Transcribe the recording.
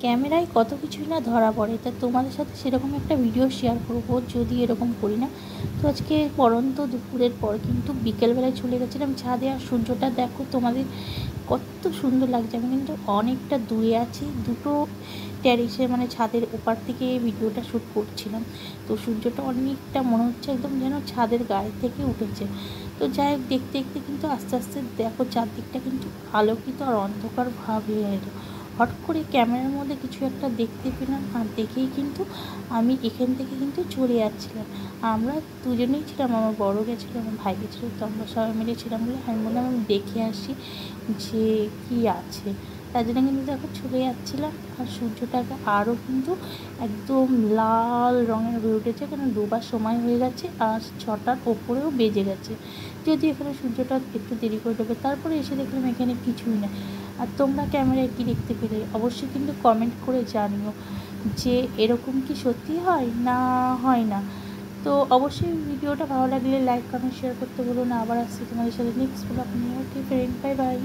ক্যামেরায় কত কিছুই না ধরা পড়ে, তা তোমাদের সাথে সেরকম একটা ভিডিও শেয়ার করবো যদি এরকম করি না। তো আজকে পড়ন্ত দুপুরের পর কিন্তু বিকেলবেলায় চলে গেছিলাম ছাদে, আর সূর্যটা দেখো তোমাদের কত সুন্দর লাগছে। আমি কিন্তু অনেকটা দূরে আছি, দুটো টেরেসে মানে ছাদের ওপার থেকে ভিডিওটা শ্যুট করছিলাম। তো সূর্যটা অনেকটা মনে হচ্ছে একদম যেন ছাদের গায়ে থেকে উঠেছে। তো যাই হোক, দেখতে দেখতে কিন্তু আস্তে আস্তে দেখো চারদিকটা কিন্তু আলোকিত আর অন্ধকার ভাব হয়ে এলো। হট করে ক্যামেরার মধ্যে কিছু একটা দেখতে পেলাম, আর দেখেই কিন্তু আমি এখান থেকে কিন্তু চলে যাচ্ছিলাম। আমরা দুজনেই ছিলাম, আমার বড় গেছিলো, আমার ভাই গেছিলো, তো আমরা সবাই মিলে ছিলাম বলে আমি বললাম আমি দেখে আসি যে কী আছে। তার জন্য কিন্তু দেখো চলে যাচ্ছিলাম। আর সূর্যটাকে আরও কিন্তু একদম লাল রঙের হয়ে উঠেছে, কারণ ডোবার সময় হয়ে গেছে আর 6টার ওপরেও বেজে গেছে। যদি এখানে সূর্যটা একটু দেরি করে ডোবে, তারপরে এসে দেখলাম এখানে কিছুই না। আর তোমরা ক্যামেরায় কী দেখতে পেলে অবশ্যই কিন্তু কমেন্ট করে জানিও যে এরকম কি সত্যি হয় না হয় না। তো অবশ্যই ভিডিওটা ভালো লাগলে লাইক কমেন্ট শেয়ার করতে বলো না। আবার আসছি তোমাদের সাথে নেক্সট ব্লগ নিয়ে। ওকে ফ্রেন্ড, বাই বাই।